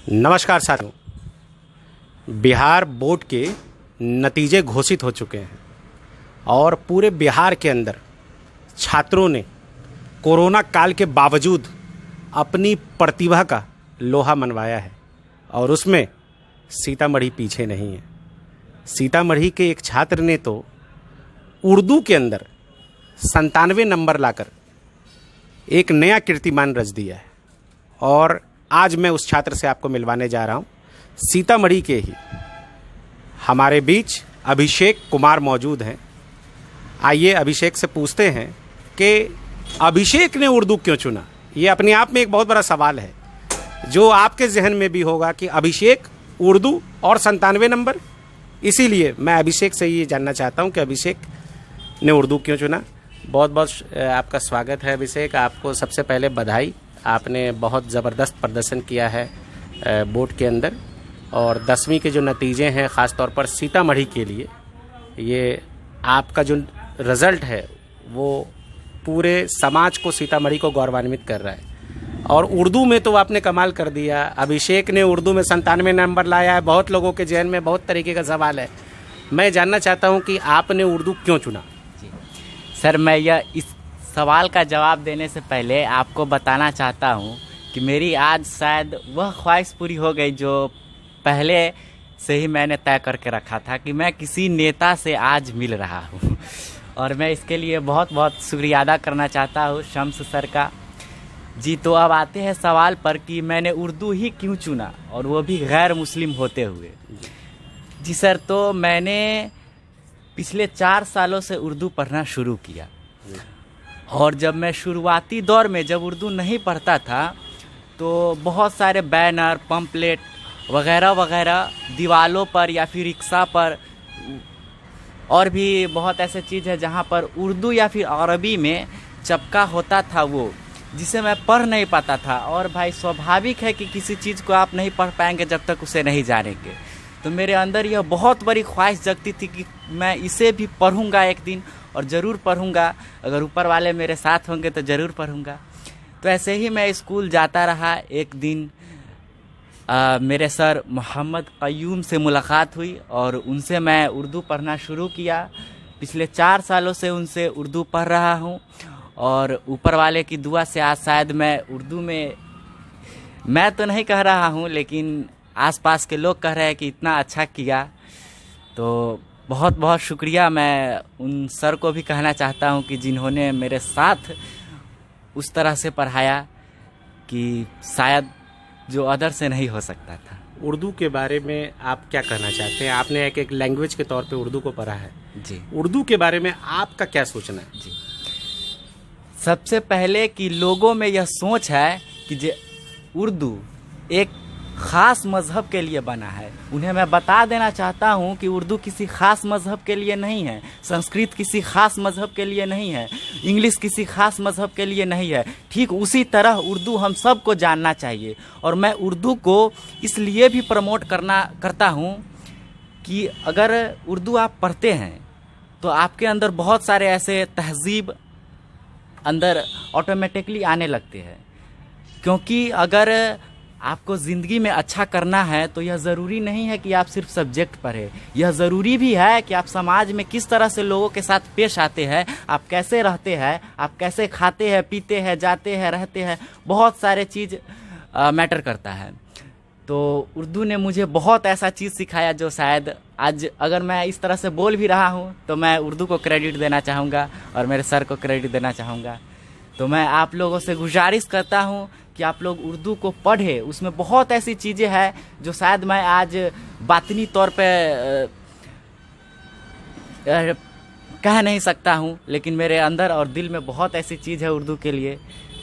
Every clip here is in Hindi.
नमस्कार साथियों, बिहार बोर्ड के नतीजे घोषित हो चुके हैं और पूरे बिहार के अंदर छात्रों ने कोरोना काल के बावजूद अपनी प्रतिभा का लोहा मनवाया है और उसमें सीतामढ़ी पीछे नहीं है। सीतामढ़ी के एक छात्र ने तो उर्दू के अंदर 97 नंबर लाकर एक नया कीर्तिमान रच दिया है और आज मैं उस छात्र से आपको मिलवाने जा रहा हूं। सीतामढ़ी के ही हमारे बीच अभिषेक कुमार मौजूद हैं। आइए अभिषेक से पूछते हैं कि अभिषेक ने उर्दू क्यों चुना। ये अपने आप में एक बहुत बड़ा सवाल है जो आपके जहन में भी होगा कि अभिषेक उर्दू और 97 नंबर। इसीलिए मैं अभिषेक से ये जानना चाहता हूं कि अभिषेक ने उर्दू क्यों चुना। बहुत बहुत आपका स्वागत है अभिषेक। आपको सबसे पहले बधाई, आपने बहुत ज़बरदस्त प्रदर्शन किया है बोर्ड के अंदर और 10वीं के जो नतीजे हैं ख़ास तौर पर सीतामढ़ी के लिए, ये आपका जो रिज़ल्ट है वो पूरे समाज को, सीतामढ़ी को गौरवान्वित कर रहा है। और उर्दू में तो आपने कमाल कर दिया। अभिषेक ने उर्दू में 97 नंबर लाया है। बहुत लोगों के जहन में बहुत तरीके का सवाल है। मैं जानना चाहता हूँ कि आपने उर्दू क्यों चुना। जी सर, मैं इस सवाल का जवाब देने से पहले आपको बताना चाहता हूँ कि मेरी आज शायद वह ख्वाहिश पूरी हो गई जो पहले से ही मैंने तय करके रखा था कि मैं किसी नेता से आज मिल रहा हूँ और मैं इसके लिए बहुत बहुत शुक्रिया अदा करना चाहता हूँ शम्स सर का। जी, तो अब आते हैं सवाल पर कि मैंने उर्दू ही क्यों चुना और वो भी गैर मुस्लिम होते हुए। जी सर, तो मैंने पिछले 4 सालों से उर्दू पढ़ना शुरू किया और जब मैं शुरुआती दौर में जब उर्दू नहीं पढ़ता था तो बहुत सारे बैनर, पम्पलेट वगैरह वगैरह दीवालों पर या फिर रिक्शा पर और भी बहुत ऐसे चीज़ है जहाँ पर उर्दू या फिर अरबी में चपका होता था वो, जिसे मैं पढ़ नहीं पाता था। और भाई स्वाभाविक है कि किसी चीज़ को आप नहीं पढ़ पाएंगे जब तक उसे नहीं जानेंगे। तो मेरे अंदर यह बहुत बड़ी ख्वाहिश जगती थी कि मैं इसे भी पढ़ूंगा एक दिन और ज़रूर पढ़ूंगा। अगर ऊपर वाले मेरे साथ होंगे तो ज़रूर पढ़ूंगा। तो ऐसे ही मैं स्कूल जाता रहा। एक दिन मेरे सर मोहम्मद क़य्यूम से मुलाकात हुई और उनसे मैं उर्दू पढ़ना शुरू किया। पिछले 4 सालों से उनसे उर्दू पढ़ रहा हूँ और ऊपर वाले की दुआ से आज शायद मैं उर्दू में, मैं तो नहीं कह रहा हूँ लेकिन आसपास के लोग कह रहे हैं कि इतना अच्छा किया। तो बहुत बहुत शुक्रिया। मैं उन सर को भी कहना चाहता हूँ कि जिन्होंने मेरे साथ उस तरह से पढ़ाया कि शायद जो अदर से नहीं हो सकता था। उर्दू के बारे में आप क्या कहना चाहते हैं। आपने एक लैंग्वेज के तौर पे उर्दू को पढ़ा है। जी, उर्दू के बारे में आपका क्या सोचना है। जी, सबसे पहले कि लोगों में यह सोच है कि उर्दू एक ख़ास मज़हब के लिए बना है। उन्हें मैं बता देना चाहता हूँ कि उर्दू किसी ख़ास मज़हब के लिए नहीं है, संस्कृत किसी ख़ास मज़हब के लिए नहीं है, इंग्लिश किसी ख़ास मज़हब के लिए नहीं है। ठीक उसी तरह उर्दू हम सब को जानना चाहिए और मैं उर्दू को इसलिए भी प्रमोट करता हूँ कि अगर उर्दू आप पढ़ते हैं तो आपके अंदर बहुत सारे ऐसे तहज़ीब अंदर ऑटोमेटिकली आने लगते हैं। क्योंकि अगर आपको ज़िंदगी में अच्छा करना है तो यह ज़रूरी नहीं है कि आप सिर्फ सब्जेक्ट पढ़ें। यह ज़रूरी भी है कि आप समाज में किस तरह से लोगों के साथ पेश आते हैं, आप कैसे रहते हैं, आप कैसे खाते हैं, पीते हैं, जाते हैं, रहते हैं। बहुत सारे चीज़ मैटर करता है। तो उर्दू ने मुझे बहुत ऐसा चीज़ सिखाया जो शायद आज अगर मैं इस तरह से बोल भी रहा हूँ तो मैं उर्दू को क्रेडिट देना चाहूँगा और मेरे सर को क्रेडिट देना चाहूँगा। तो मैं आप लोगों से गुजारिश करता हूँ कि आप लोग उर्दू को पढ़ें। उसमें बहुत ऐसी चीज़ें हैं जो शायद मैं आज बातनी तौर पे कह नहीं सकता हूँ, लेकिन मेरे अंदर और दिल में बहुत ऐसी चीज़ है उर्दू के लिए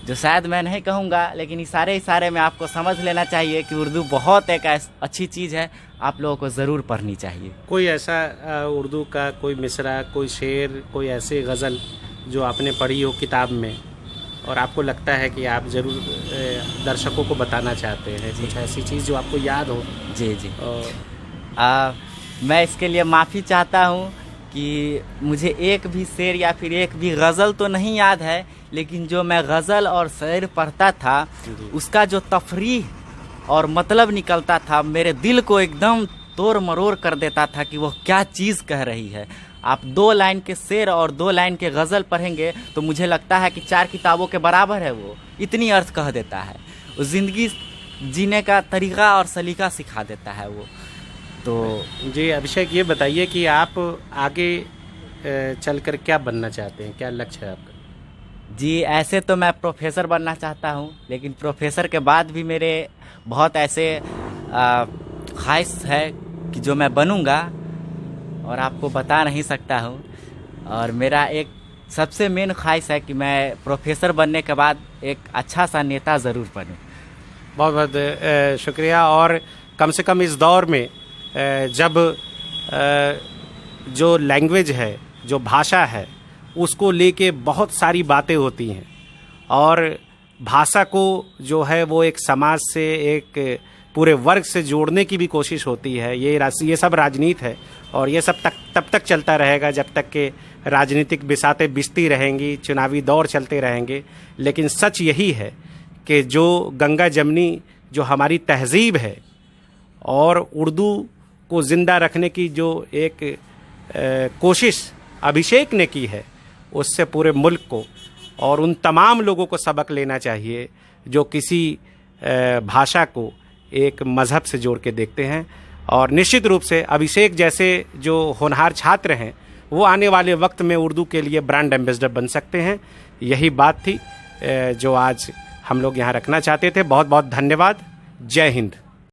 जो शायद मैं नहीं कहूँगा, लेकिन इशारे में आपको समझ लेना चाहिए कि उर्दू बहुत एक अच्छी चीज़ है। आप लोगों को ज़रूर पढ़नी चाहिए। कोई ऐसा उर्दू का कोई मिसरा, कोई शेर, कोई ऐसी गज़ल जो आपने पढ़ी हो किताब में और आपको लगता है कि आप ज़रूर दर्शकों को बताना चाहते हैं, कुछ ऐसी चीज़ जो आपको याद हो। जी जी, मैं इसके लिए माफ़ी चाहता हूँ कि मुझे एक भी शेर या फिर एक भी गज़ल तो नहीं याद है, लेकिन जो मैं गज़ल और शेर पढ़ता था उसका जो तफरीह और मतलब निकलता था, मेरे दिल को एकदम तोड़ मरोड़ कर देता था कि वह क्या चीज़ कह रही है। आप 2 लाइन के शेर और 2 लाइन के गज़ल पढ़ेंगे तो मुझे लगता है कि 4 किताबों के बराबर है। वो इतनी अर्थ कह देता है, वो ज़िंदगी जीने का तरीक़ा और सलीका सिखा देता है वो। तो जी अभिषेक, ये बताइए कि आप आगे चलकर क्या बनना चाहते हैं, क्या लक्ष्य है आपका? जी ऐसे तो मैं प्रोफेसर बनना चाहता हूँ, लेकिन प्रोफेसर के बाद भी मेरे बहुत ऐसे ख्वाहिश है कि जो मैं बनूँगा और आपको बता नहीं सकता हूँ। और मेरा एक सबसे मेन ख्वाहिश है कि मैं प्रोफेसर बनने के बाद एक अच्छा सा नेता ज़रूर बनूँ। बहुत बहुत शुक्रिया। और कम से कम इस दौर में जब जो लैंग्वेज है, जो भाषा है, उसको लेके बहुत सारी बातें होती हैं और भाषा को जो है वो एक समाज से, एक पूरे वर्ग से जोड़ने की भी कोशिश होती है। ये सब राजनीति है और ये सब तब तक चलता रहेगा जब तक कि राजनीतिक बिसातें बिसती रहेंगी, चुनावी दौर चलते रहेंगे। लेकिन सच यही है कि जो गंगा जमनी जो हमारी तहज़ीब है और उर्दू को ज़िंदा रखने की जो एक कोशिश अभिषेक ने की है, उससे पूरे मुल्क को और उन तमाम लोगों को सबक लेना चाहिए जो किसी भाषा को एक मज़हब से जोड़ के देखते हैं। और निश्चित रूप से अभिषेक जैसे जो होनहार छात्र हैं वो आने वाले वक्त में उर्दू के लिए ब्रांड एम्बेसडर बन सकते हैं। यही बात थी जो आज हम लोग यहाँ रखना चाहते थे। बहुत बहुत धन्यवाद। जय हिंद।